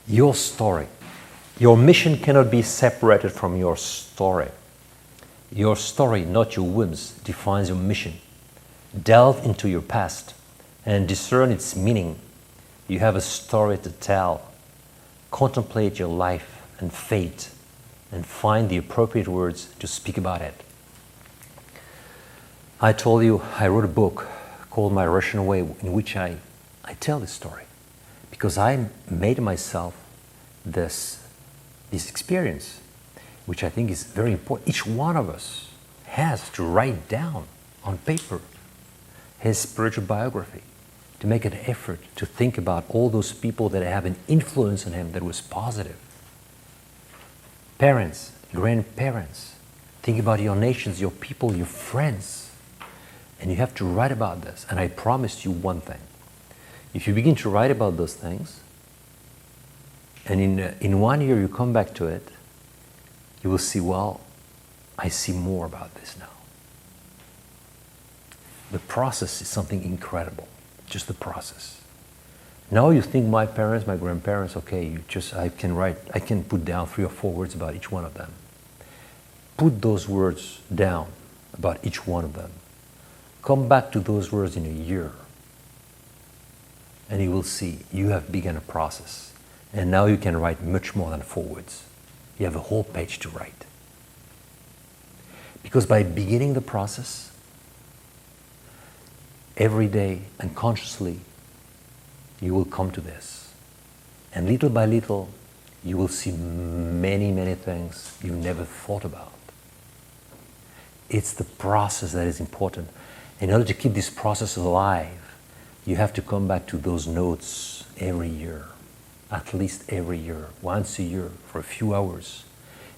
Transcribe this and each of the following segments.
Your story. Your mission cannot be separated from your story. Your story, not your whims, defines your mission. Delve into your past and discern its meaning. You have a story to tell. Contemplate your life and fate and find the appropriate words to speak about it. I told you I wrote a book called My Russian Way in which I tell this story because I made myself this experience, which I think is very important. Each one of us has to write down on paper his spiritual biography, to make an effort to think about all those people that have an influence on him that was positive. Parents, grandparents, think about your nations, your people, your friends. And you have to write about this. And I promise you one thing. If you begin to write about those things, and in 1 year you come back to it, you will see, well, I see more about this now. The process is something incredible, just the process. Now you think my parents, my grandparents, okay, I can put down 3 or 4 words about each one of them. Put those words down about each one of them. Come back to those words in a year, and you will see you have begun a process. And now you can write much more than 4 words. You have a whole page to write. Because by beginning the process, every day and consciously, you will come to this. And little by little, you will see many, many things you never thought about. It's the process that is important. In order to keep this process alive, you have to come back to those notes every year. At least every year, once a year, for a few hours.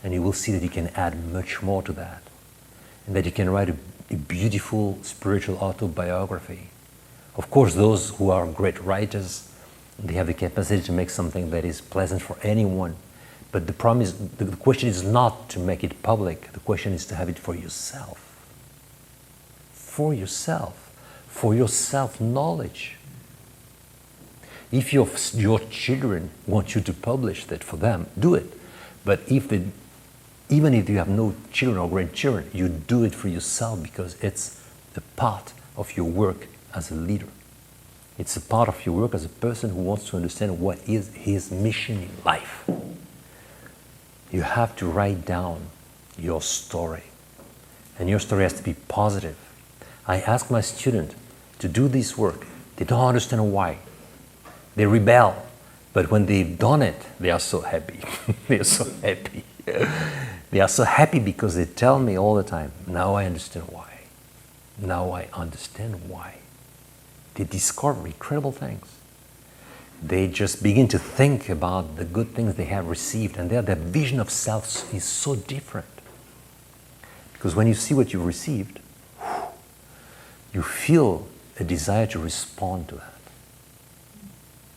And you will see that you can add much more to that. And that you can write a beautiful spiritual autobiography. Of course, those who are great writers, they have the capacity to make something that is pleasant for anyone. But the problem is, the question is not to make it public. The question is to have it for yourself. For yourself. For your self-knowledge. If your children want you to publish that for them, do it. But even if you have no children or grandchildren, you do it for yourself because it's a part of your work as a leader. It's a part of your work as a person who wants to understand what is his mission in life. You have to write down your story. And your story has to be positive. I ask my students to do this work. They don't understand why. They rebel, but when they've done it, they are so happy. They are so happy. They are so happy because they tell me all the time, now I understand why. Now I understand why. They discover incredible things. They just begin to think about the good things they have received, and their vision of self is so different. Because when you see what you've received, you feel a desire to respond to that.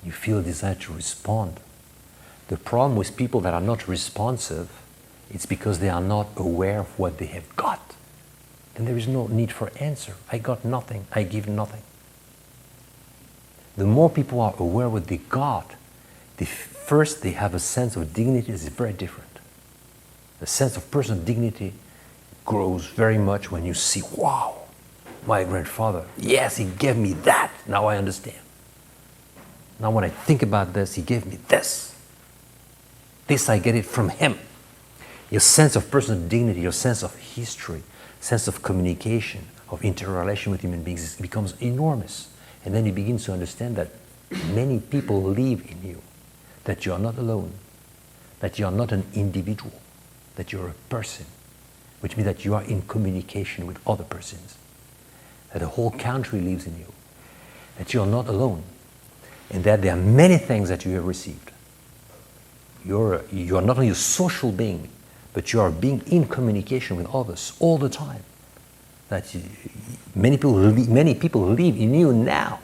You feel a desire to respond. The problem with people that are not responsive, it's because they are not aware of what they have got. Then there is no need for answer. I got nothing. I give nothing. The more people are aware of what they got, first they have a sense of dignity that is very different. The sense of personal dignity grows very much when you see, wow, my grandfather, yes, he gave me that. Now I understand. Now when I think about this, he gave me this. This I get it from him. Your sense of personal dignity, your sense of history, sense of communication, of interrelation with human beings becomes enormous. And then you begin to understand that many people live in you, that you are not alone, that you are not an individual, that you're a person, which means that you are in communication with other persons, that the whole country lives in you, that you are not alone, and that there are many things that you have received. You are not only a social being, but you are being in communication with others all the time. That many people live in you now.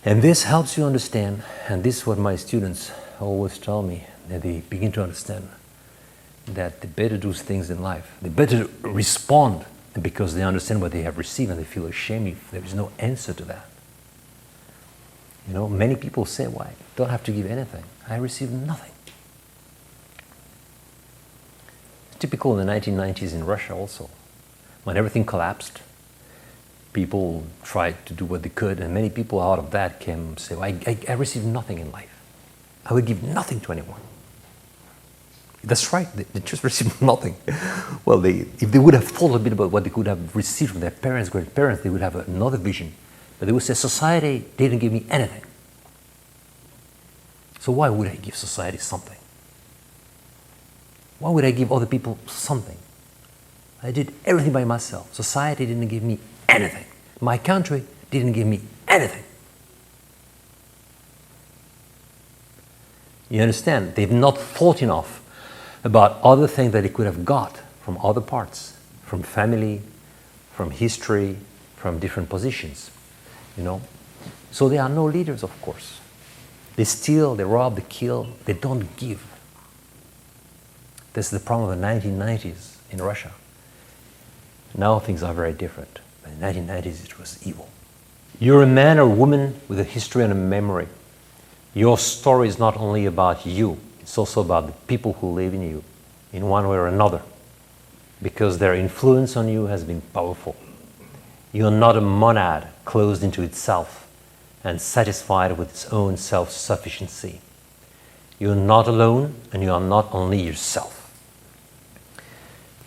And this helps you understand, and this is what my students always tell me, that they begin to understand that they better do things in life. They better respond because they understand what they have received and they feel ashamed if there is no answer to that. Many people say, "Why? Don't have to give anything." I received nothing. Typical in the 1990s in Russia also. When everything collapsed, people tried to do what they could, and many people out of that came and say, I received nothing in life. I would give nothing to anyone. That's right, they just received nothing. Well, if they would have thought a bit about what they could have received from their parents, grandparents, they would have another vision. But they would say, society didn't give me anything. So why would I give society something? Why would I give other people something? I did everything by myself. Society didn't give me anything. My country didn't give me anything. You understand? They've not thought enough about other things that they could have got from other parts, from family, from history, from different positions, So they are no leaders, of course. They steal, they rob, they kill, they don't give. This is the problem of the 1990s in Russia. Now things are very different. But in the 1990s it was evil. You're a man or woman with a history and a memory. Your story is not only about you, it's also about the people who live in you, in one way or another, because their influence on you has been powerful. You're not a monad closed into itself and satisfied with its own self-sufficiency. You're not alone, and you are not only yourself.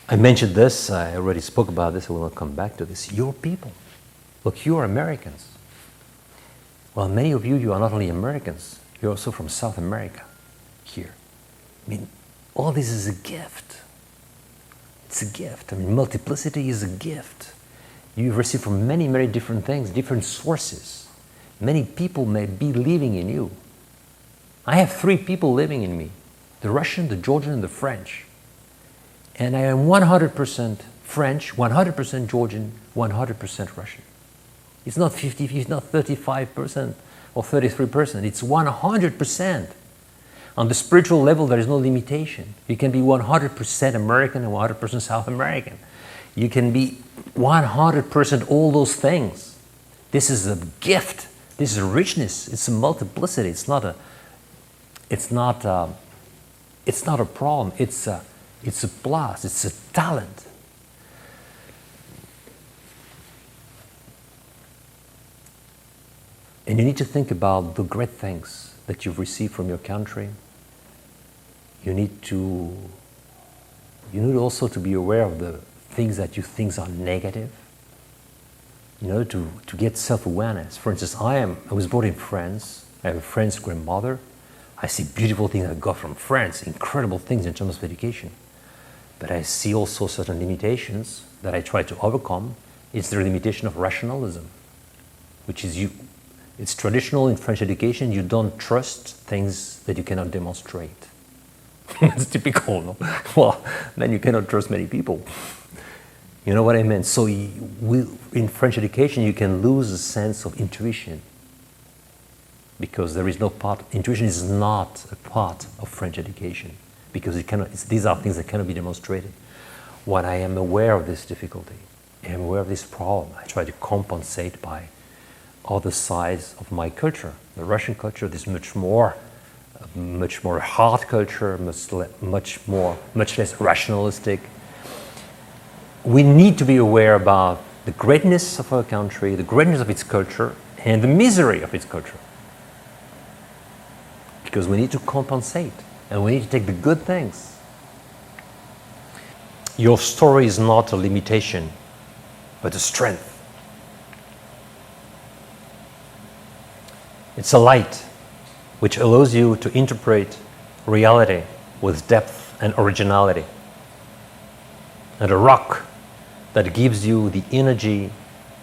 I mentioned this, I already spoke about this, I will not come back to this. You're people. Look, you are Americans. Well, many of you are not only Americans, you're also from South America here. I mean, all this is a gift. It's a gift. I mean, multiplicity is a gift. You've received from many, many different things, different sources. Many people may be living in you. I have 3 people living in me, the Russian, the Georgian, and the French. And I am 100% French, 100% Georgian, 100% Russian. It's not 50, it's not 35% or 33%, it's 100%. On the spiritual level, there is no limitation. You can be 100% American and 100% South American. You can be 100% all those things. This is a gift. This is a richness. It's a multiplicity. It's not a problem. It's a plus. It's a talent. And you need to think about the great things that you've received from your country. You need also to be aware of the things that you think are negative. To get self-awareness. For instance, I was born in France. I have a French grandmother. I see beautiful things I got from France, incredible things in terms of education. But I see also certain limitations that I try to overcome. It's the limitation of rationalism, which is it's traditional in French education, you don't trust things that you cannot demonstrate. It's typical, no? Well, then you cannot trust many people. You know what I mean? So in French education, you can lose a sense of intuition because there is no part. Intuition is not a part of French education because these are things that cannot be demonstrated. When I am aware of this difficulty, I am aware of this problem, I try to compensate by other sides of my culture. The Russian culture is much more hard culture, much less rationalistic. We need to be aware about the greatness of our country, the greatness of its culture, and the misery of its culture. Because we need to compensate, and we need to take the good things. Your story is not a limitation, but a strength. It's a light which allows you to interpret reality with depth and originality. And a rock that gives you the energy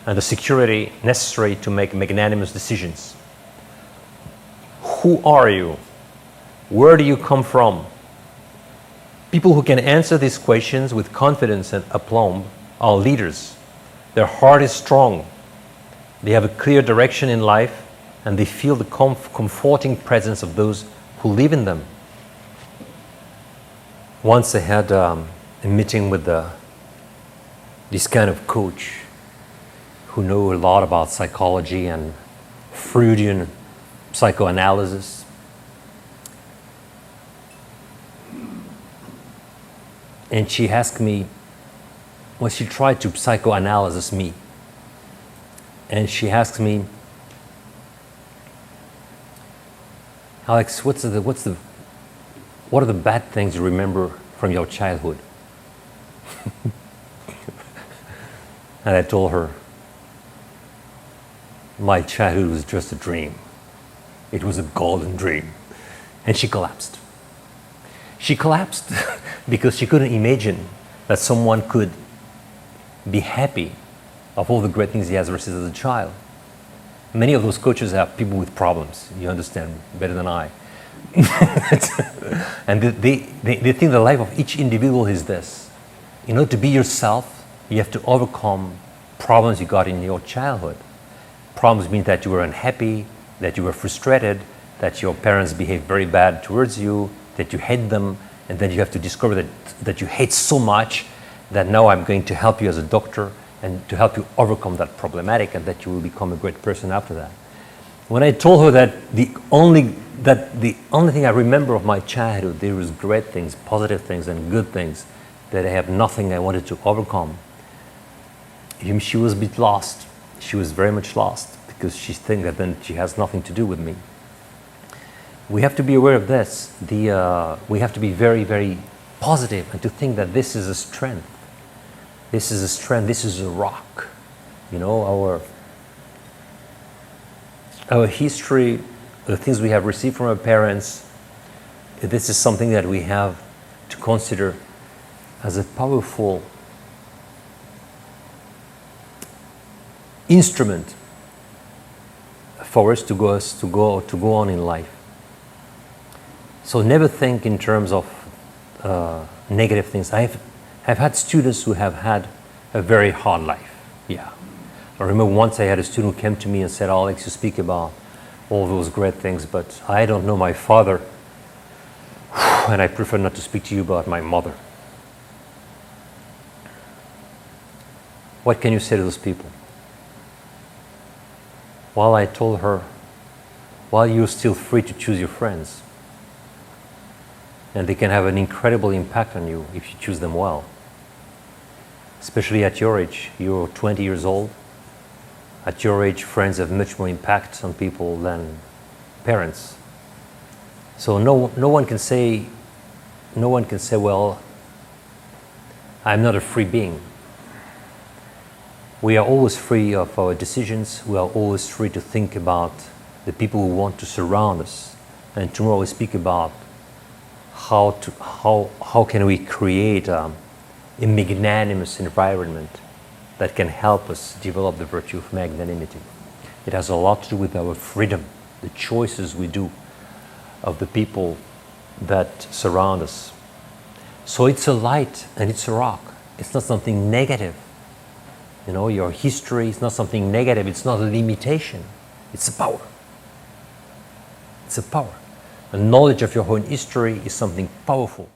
and the security necessary to make magnanimous decisions. Who are you? Where do you come from? People who can answer these questions with confidence and aplomb are leaders. Their heart is strong. They have a clear direction in life, and they feel the comforting presence of those who live in them. Once I had a meeting with this kind of coach who know a lot about psychology and Freudian psychoanalysis. And she asked me, well, she tried to psychoanalyze me. And she asked me, Alex, what are the bad things you remember from your childhood? And I told her, my childhood was just a dream. It was a golden dream. And she collapsed. She collapsed because she couldn't imagine that someone could be happy of all the great things he has received as a child. Many of those coaches have people with problems. You understand better than I. And they think the life of each individual is this. In order to be yourself, you have to overcome problems you got in your childhood. Problems mean that you were unhappy, that you were frustrated, that your parents behaved very bad towards you, that you hate them, and then you have to discover that you hate so much that now I'm going to help you as a doctor and to help you overcome that problematic, and that you will become a great person after that. When I told her that the only thing I remember of my childhood, there was great things, positive things, and good things, that I have nothing I wanted to overcome, she was a bit lost. She was very much lost because she thinks that then she has nothing to do with me. We have to be aware of this. We have to be very, very positive and to think that this is a strength. This is a strength. This is a rock. You know, our history, the things we have received from our parents, this is something that we have to consider as a powerful instrument for us to go on in life. So never think in terms of negative things. I've had students who have had a very hard life. Yeah, I remember once I had a student who came to me and said, "Alex, you speak about all those great things, but I don't know my father, and I prefer not to speak to you about my mother." What can you say to those people? Well, I told her, well, you're still free to choose your friends. And they can have an incredible impact on you if you choose them well. Especially at your age. You're 20 years old. At your age, friends have much more impact on people than parents. So no one can say, well, I'm not a free being. We are always free of our decisions. We are always free to think about the people who want to surround us. And tomorrow we speak about how can we create a magnanimous environment that can help us develop the virtue of magnanimity. It has a lot to do with our freedom, the choices we do of the people that surround us. So it's a light and it's a rock. It's not something negative. You know, your history is not something negative. It's not a limitation. It's a power. It's a power. The knowledge of your own history is something powerful.